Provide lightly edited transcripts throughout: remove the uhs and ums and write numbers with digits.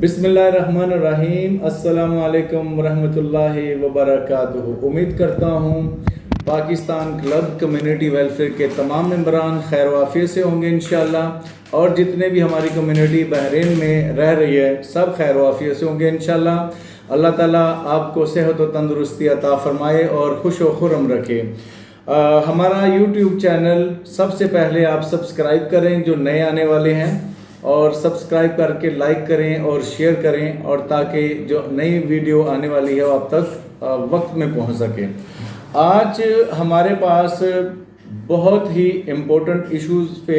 बिस्मिल्लाहिर्रहमानिर्रहीम। अस्सलामु अलैकुम वरहमतुल्लाहि वबरकातुहू। उम्मीद करता हूँ पाकिस्तान क्लब कम्युनिटी वेलफेयर के तमाम मेंबरान खैर वाफियत से होंगे इंशाल्लाह, और जितने भी हमारी कम्युनिटी बहरीन में रह रही है सब खैर वाफियत से होंगे इंशाल्लाह। अल्लाह ताला आपको सेहत व तंदुरुस्ती अता फरमाए और खुश व खुर्रम रखे। हमारा यूट्यूब चैनल सबसे पहले आप सब्सक्राइब करें जो नए आने वाले हैं, और सब्सक्राइब करके लाइक करें और शेयर करें, और ताकि जो नई वीडियो आने वाली है वो आप तक वक्त में पहुंच सके। आज हमारे पास बहुत ही इम्पोर्टेंट इश्यूज़ पे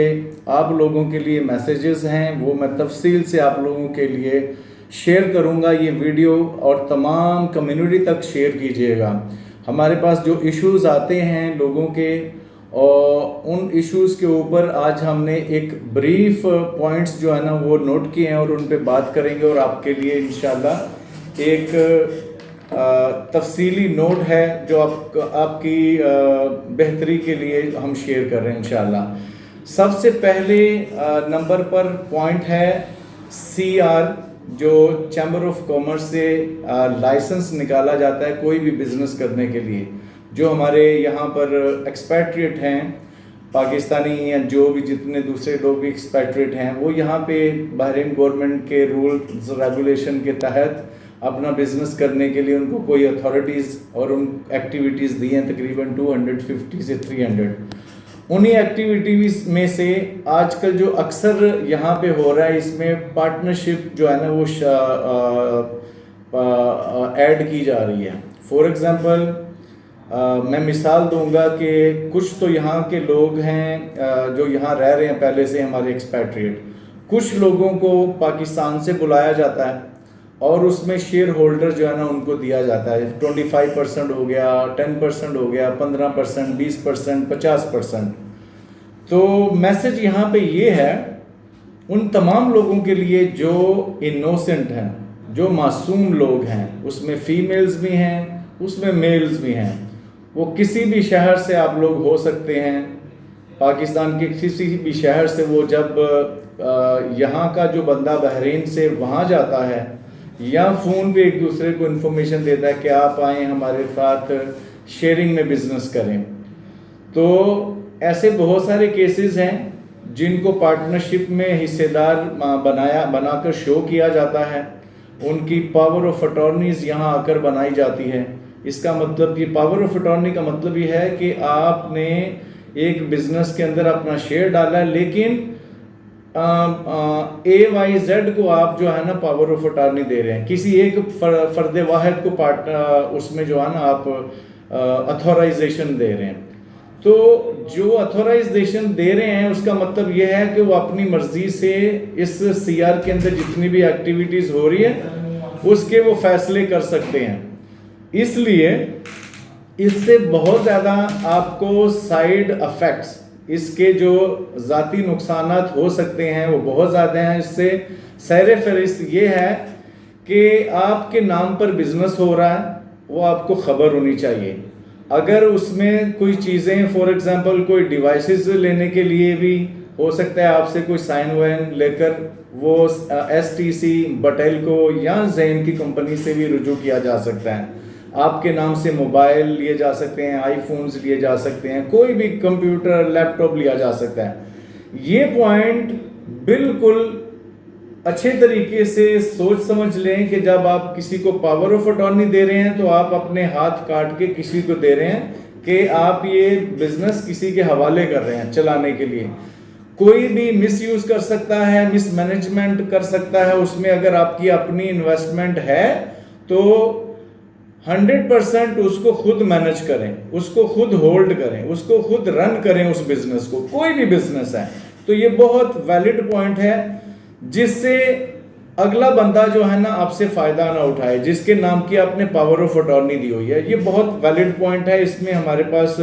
आप लोगों के लिए मैसेजेस हैं, वो मैं तफसील से आप लोगों के लिए शेयर करूंगा ये वीडियो, और तमाम कम्युनिटी तक शेयर कीजिएगा। हमारे पास जो इश्यूज़ आते हैं लोगों के, और उन इश्यूज़ के ऊपर आज हमने एक ब्रीफ पॉइंट्स जो है ना वो नोट किए हैं और उन पे बात करेंगे, और आपके लिए इंशाल्लाह एक तफसीली नोट है जो आपकी बेहतरी के लिए हम शेयर कर रहे हैं इंशाल्लाह। सबसे पहले नंबर पर पॉइंट है CR, जो चैम्बर ऑफ कॉमर्स से लाइसेंस निकाला जाता है कोई भी बिज़नेस करने के लिए। जो हमारे यहाँ पर एक्सपैट्रिएट हैं पाकिस्तानी, या जो भी जितने दूसरे लोग भी एक्सपैट्रिएट हैं, वो यहाँ पे बहरीन गवर्नमेंट के रूल्स रेगुलेशन के तहत अपना बिजनेस करने के लिए उनको कोई अथॉरिटीज़ और उन एक्टिविटीज़ दी हैं, तकरीबन 250 से 300। उन्हीं एक्टिविटीज़ में से आजकल जो अक्सर यहाँ पे हो रहा है, इसमें पार्टनरशिप जो है ना वो ऐड की जा रही है। फॉर एग्ज़ाम्पल मैं मिसाल दूंगा कि कुछ तो यहाँ के लोग हैं जो यहाँ रह रहे हैं पहले से हमारे एक्सपैट्रिएट, कुछ लोगों को पाकिस्तान से बुलाया जाता है और उसमें शेयर होल्डर जो है ना उनको दिया जाता है। 25% हो गया, 10% हो गया, 15%, 20%, 50%। तो मैसेज यहाँ पे ये है उन तमाम लोगों के लिए जो इनोसेंट हैं, जो मासूम लोग हैं, उसमें फीमेल्स भी हैं, उसमें मेल्स भी हैं। वो किसी भी शहर से आप लोग हो सकते हैं, पाकिस्तान के किसी भी शहर से। वो जब यहाँ का जो बंदा बहरीन से वहाँ जाता है, या फ़ोन पे एक दूसरे को इन्फॉर्मेशन देता है कि आप आएँ हमारे साथ शेयरिंग में बिज़नेस करें, तो ऐसे बहुत सारे केसेस हैं जिनको पार्टनरशिप में हिस्सेदार बनाकर शो किया जाता है। उनकी पावर ऑफ अटॉर्नीज़ यहाँ आकर बनाई जाती है। इसका मतलब, ये पावर ऑफ अटॉर्नी का मतलब ये है कि आपने एक बिजनेस के अंदर अपना शेयर डाला है, लेकिन AYZ को आप जो है ना पावर ऑफ अटॉर्नी दे रहे हैं, किसी एक फर्द वाहिद को उसमें जो है ना आप अथॉराइजेशन दे रहे हैं। तो जो अथॉराइजेशन दे रहे हैं उसका मतलब ये है कि वो अपनी मर्जी से इस CR के अंदर जितनी भी एक्टिविटीज़ हो रही है उसके वो फैसले कर सकते हैं। इसलिए इससे बहुत ज़्यादा आपको साइड इफ़ेक्ट्स, इसके जो ज़ाती नुकसानात हो सकते हैं वो बहुत ज़्यादा हैं। इससे सैर फहरिस्त ये है कि आपके नाम पर बिज़नेस हो रहा है, वो आपको ख़बर होनी चाहिए। अगर उसमें कोई चीज़ें, फॉर एग्ज़ाम्पल कोई डिवाइसेस लेने के लिए भी हो सकता है आपसे कोई साइन वाइन लेकर वो STC बटेल को या जैन की कंपनी से भी रुजू किया जा सकता है। आपके नाम से मोबाइल लिए जा सकते हैं, आईफोन्स लिए जा सकते हैं, कोई भी कंप्यूटर लैपटॉप लिया जा सकता है। ये पॉइंट बिल्कुल अच्छे तरीके से सोच समझ लें कि जब आप किसी को पावर ऑफ अटॉर्नी दे रहे हैं तो आप अपने हाथ काट के किसी को दे रहे हैं कि आप ये बिजनेस किसी के हवाले कर रहे हैं चलाने के लिए। कोई भी मिसयूज कर सकता है, मिसमैनेजमेंट कर सकता है उसमें। अगर आपकी अपनी इन्वेस्टमेंट है तो 100% उसको खुद मैनेज करें, उसको खुद होल्ड करें, उसको खुद रन करें उस बिजनेस को, कोई भी बिजनेस है। तो ये बहुत वैलिड पॉइंट है जिससे अगला बंदा जो है ना आपसे फ़ायदा ना उठाए, जिसके नाम की आपने पावर ऑफ अटॉर्नी दी हुई है। ये बहुत वैलिड पॉइंट है। इसमें हमारे पास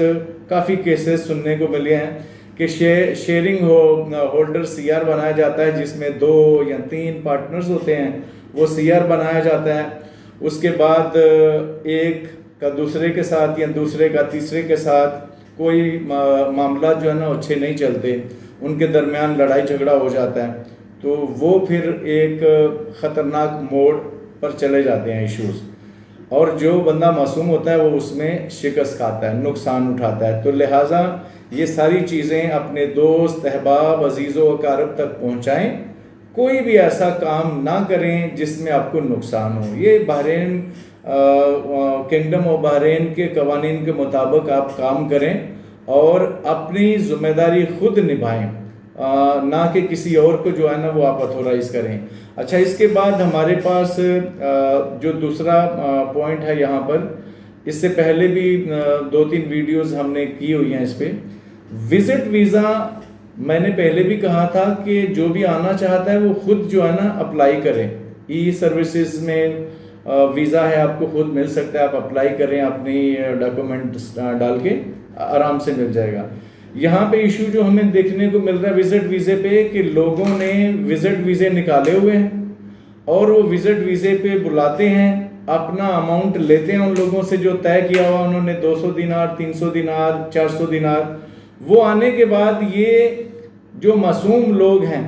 काफ़ी केसेस सुनने को मिले हैं कि शेयरिंग होल्डर CR बनाया जाता है, जिसमें 2 या 3 पार्टनर्स होते हैं, वो CR बनाया जाता है। उसके बाद एक का दूसरे के साथ या दूसरे का तीसरे के साथ कोई मामला जो है ना अच्छे नहीं चलते, उनके दरमियान लड़ाई झगड़ा हो जाता है। तो वो फिर एक ख़तरनाक मोड़ पर चले जाते हैं इश्यूज़, और जो बंदा मासूम होता है वो उसमें शिकस्त खाता है, नुकसान उठाता है। तो लिहाजा ये सारी चीज़ें अपने दोस्त, अहबाब, अजीज़ों अकारब तक पहुँचाएँ। कोई भी ऐसा काम ना करें जिसमें आपको नुकसान हो। ये बहरीन किंगडम ऑफ बहरीन के कवानीन के मुताबिक आप काम करें और अपनी ज़िम्मेदारी खुद निभाएं, ना कि किसी और को जो है ना वो आप अथोराइज़ करें। अच्छा, इसके बाद हमारे पास जो दूसरा पॉइंट है यहाँ पर, इससे पहले भी 2-3 वीडियोस हमने की हुई हैं इस पर। विजिट वीज़ा मैंने पहले भी कहा था कि जो भी आना चाहता है वो खुद जो है ना अप्लाई करें। ई सर्विसेज में वीज़ा है, आपको खुद मिल सकता है, आप अप्लाई करें, अपनी डॉक्यूमेंट्स डाल के आराम से मिल जाएगा। यहाँ पे इशू जो हमें देखने को मिल रहा है विजिट वीज़े पे कि लोगों ने विजिट वीज़े निकाले हुए हैं और वो विजिट वीज़े पे बुलाते हैं, अपना अमाउंट लेते हैं उन लोगों से जो तय किया हुआ उन्होंने, 200 दिनार, 300 दिनार, 400 दिनार। वो आने के बाद ये जो मासूम लोग हैं,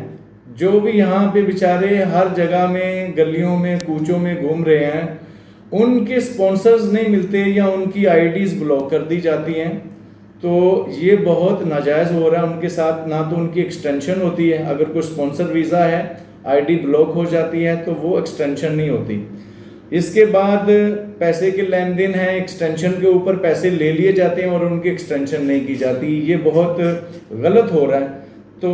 जो भी यहाँ पे बेचारे हर जगह में, गलियों में, कूचों में घूम रहे हैं, उनके स्पॉन्सर्स नहीं मिलते या उनकी आईडीज़ ब्लॉक कर दी जाती हैं। तो ये बहुत नाजायज़ हो रहा है उनके साथ। ना तो उनकी एक्सटेंशन होती है, अगर कोई स्पॉन्सर वीज़ा है, आईडी ब्लॉक हो जाती है तो वो एक्सटेंशन नहीं होती। इसके बाद पैसे के लेन देन हैं, एक्सटेंशन के ऊपर पैसे ले लिए जाते हैं और उनकी एक्सटेंशन नहीं की जाती। ये बहुत गलत हो रहा है। तो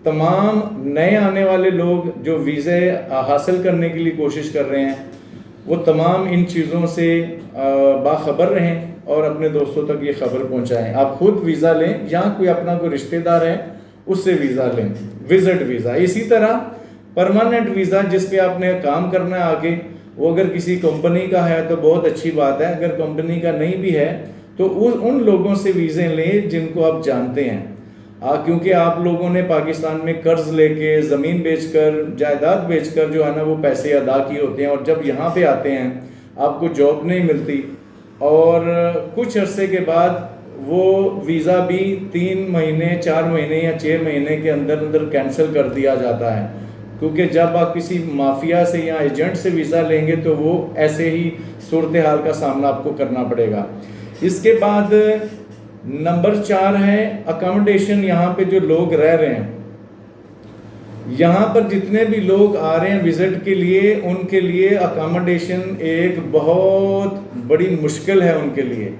तमाम नए आने वाले लोग जो वीज़े हासिल करने के लिए कोशिश कर रहे हैं, वो तमाम इन चीज़ों से बाखबर रहें और अपने दोस्तों तक ये खबर पहुंचाएं। आप खुद वीज़ा लें या कोई अपना कोई रिश्तेदार है उससे वीज़ा लें, विजिट वीज़ा। इसी तरह परमानेंट वीज़ा जिस पे आपने काम करना है आगे, वो अगर किसी कंपनी का है तो बहुत अच्छी बात है। अगर कंपनी का नहीं भी है तो उन लोगों से वीज़े लें जिनको आप जानते हैं। क्योंकि आप लोगों ने पाकिस्तान में कर्ज लेके, ज़मीन बेचकर, जायदाद बेचकर जो है ना वो पैसे अदा किए होते हैं, और जब यहाँ पे आते हैं आपको जॉब नहीं मिलती और कुछ अरसे के बाद वो वीज़ा भी 3 महीने, 4 महीने या 6 महीने के अंदर अंदर कैंसिल कर दिया जाता है। क्योंकि जब आप किसी माफिया से या एजेंट से वीज़ा लेंगे तो वो ऐसे ही सूरत हाल का सामना आपको करना पड़ेगा। इसके बाद नंबर 4 है अकोमोडेशन। यहाँ पे जो लोग रह रहे हैं, यहाँ पर जितने भी लोग आ रहे हैं विजिट के लिए, उनके लिए अकोमोडेशन एक बहुत बड़ी मुश्किल है उनके लिए।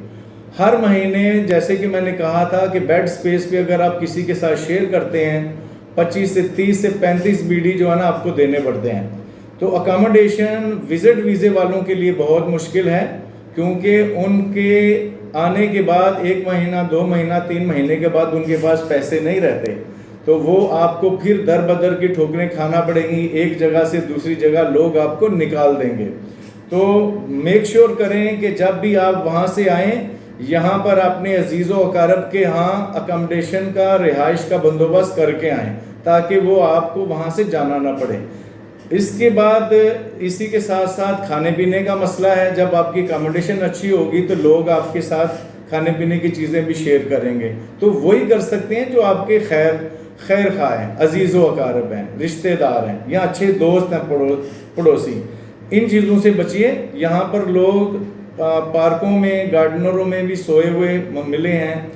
हर महीने, जैसे कि मैंने कहा था कि बेड स्पेस पे अगर आप किसी के साथ शेयर करते हैं 25 से 30 से 35 बीडी जो है ना आपको देने पड़ते हैं। तो अकोमोडेशन विजिट वीज़े वालों के लिए बहुत मुश्किल है, क्योंकि उनके आने के बाद 1 महीना, 2 महीना, 3 महीने के बाद उनके पास पैसे नहीं रहते, तो वो आपको फिर दर बदर की ठोकरें खाना पड़ेंगी। एक जगह से दूसरी जगह लोग आपको निकाल देंगे। तो मेक श्योर करें कि जब भी आप वहाँ से आएँ, यहाँ पर अपने अजीज़ों अकारब के यहाँ अकोमोडेशन का, रिहाइश का बंदोबस्त करके आएँ, ताकि वो आपको वहाँ से जाना ना पड़े। इसके बाद इसी के साथ साथ खाने पीने का मसला है। जब आपकी अकोमोडेशन अच्छी होगी तो लोग आपके साथ खाने पीने की चीज़ें भी शेयर करेंगे। तो वही कर सकते हैं जो आपके खैर खा हैं, अजीज़ व अकारब हैं, रिश्तेदार हैं या अच्छे दोस्त हैं, पड़ोसी। इन चीज़ों से बचिए। यहाँ पर लोग पार्कों में, गार्डनरों में भी सोए हुए मिले हैं,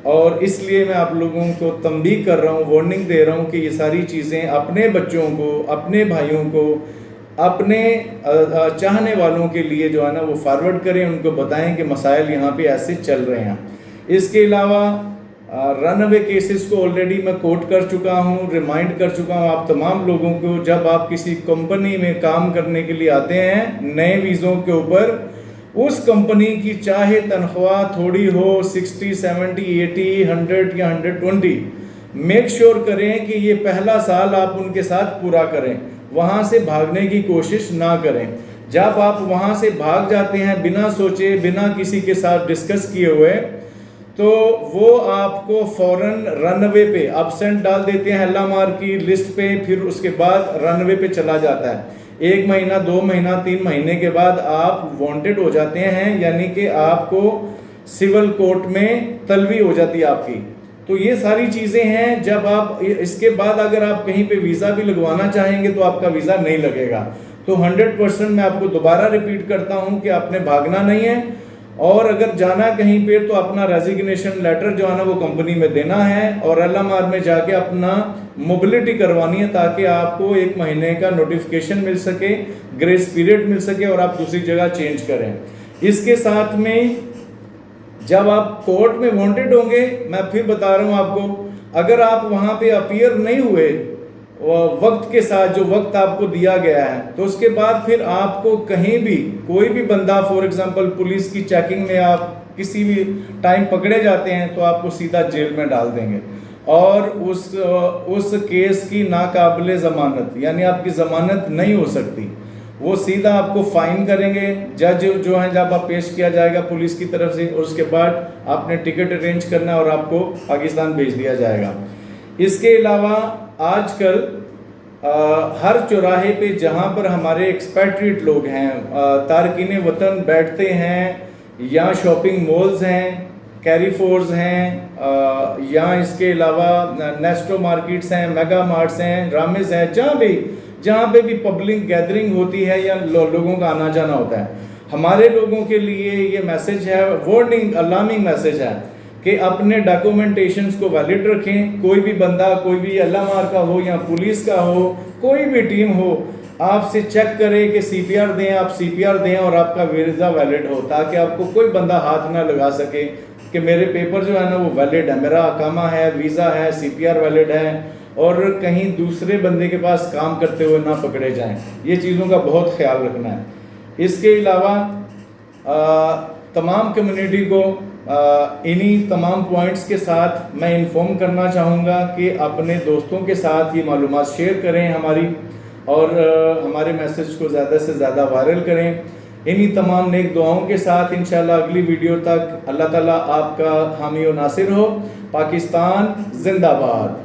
और इसलिए मैं आप लोगों को तंबीह कर रहा हूँ, वार्निंग दे रहा हूँ कि ये सारी चीज़ें अपने बच्चों को, अपने भाइयों को, अपने चाहने वालों के लिए जो है ना वो फॉरवर्ड करें, उनको बताएं कि मसाइल यहाँ पे ऐसे चल रहे हैं। इसके अलावा रन अवे केसेस को ऑलरेडी मैं कोट कर चुका हूँ, रिमाइंड कर चुका हूँ आप तमाम लोगों को। जब आप किसी कंपनी में काम करने के लिए आते हैं नए वीज़ों के ऊपर, उस कंपनी की चाहे तनख्वाह थोड़ी हो, 60, 70, 80, 100 या 120, मेक श्योर करें कि ये पहला साल आप उनके साथ पूरा करें, वहाँ से भागने की कोशिश ना करें। जब आप वहाँ से भाग जाते हैं बिना सोचे, बिना किसी के साथ डिस्कस किए हुए, तो वो आपको फ़ौरन रनवे पे अब्सेंट डाल देते हैं, हल्ला मार की लिस्ट पे, फिर उसके बाद रनवे पे चला जाता है। 1 महीना, 2 महीना, 3 महीने के बाद आप वांटेड हो जाते हैं, यानी कि आपको सिविल कोर्ट में तलबी हो जाती है आपकी। तो ये सारी चीज़ें हैं। जब आप इसके बाद अगर आप कहीं पे वीज़ा भी लगवाना चाहेंगे तो आपका वीज़ा नहीं लगेगा। तो 100% मैं आपको दोबारा रिपीट करता हूँ कि आपने भागना नहीं है, और अगर जाना कहीं पे तो अपना रेजिग्नेशन लेटर जो है ना वो कंपनी में देना है, और LMR में जाके अपना मोबिलिटी करवानी है, ताकि आपको 1 महीने का नोटिफिकेशन मिल सके, ग्रेस पीरियड मिल सके और आप दूसरी जगह चेंज करें। इसके साथ में जब आप कोर्ट में वांटेड होंगे, मैं फिर बता रहा हूँ आपको, अगर आप वहाँ पे अपीयर नहीं हुए वक्त के साथ, जो वक्त आपको दिया गया है, तो उसके बाद फिर आपको कहीं भी कोई भी बंदा, फॉर एग्जांपल पुलिस की चेकिंग में आप किसी भी टाइम पकड़े जाते हैं तो आपको सीधा जेल में डाल देंगे, और उस केस की नाकाबिले ज़मानत, यानी आपकी ज़मानत नहीं हो सकती। वो सीधा आपको फाइन करेंगे जज जो है, जब आप पेश किया जाएगा पुलिस की तरफ से, और उसके बाद आपने टिकट अरेंज करना है और आपको पाकिस्तान भेज दिया जाएगा। इसके अलावा आजकल हर चौराहे पे जहाँ पर हमारे एक्सपैट्रिएट लोग हैं, तारकीन वतन बैठते हैं, या शॉपिंग मॉल्स हैं, कैरीफोर्स हैं, या इसके अलावा नेस्टो मार्केट्स हैं, मेगा मार्ट्स हैं, रामेज हैं, जहाँ पे भी पब्लिक गैदरिंग होती है या लोगों का आना जाना होता है, हमारे लोगों के लिए ये मैसेज है, वार्निंग अलार्मिंग मैसेज है कि अपने डॉक्यूमेंटेशंस को वैलिड रखें। कोई भी बंदा, कोई भी LMR का हो या पुलिस का हो, कोई भी टीम हो, आपसे चेक करे कि CPR दें, आप CPR दें और आपका वीज़ा वैलिड हो, ताकि आपको कोई बंदा हाथ ना लगा सके कि मेरे पेपर जो है ना वो वैलिड है, मेरा अकामा है, वीज़ा है, CPR वैलिड है, और कहीं दूसरे बंदे के पास काम करते हुए ना पकड़े जाएं। ये चीज़ों का बहुत ख्याल रखना है। इसके अलावा तमाम कम्युनिटी को इन्हीं तमाम पॉइंट्स के साथ मैं इन्फॉर्म करना चाहूँगा कि अपने दोस्तों के साथ ये मालूमात शेयर करें हमारी, और हमारे मैसेज को ज़्यादा से ज़्यादा वायरल करें। इन्हीं तमाम नेक दुआओं के साथ इंशाल्लाह अगली वीडियो तक अल्लाह ताला आपका हामी और नासिर हो। पाकिस्तान जिंदाबाद।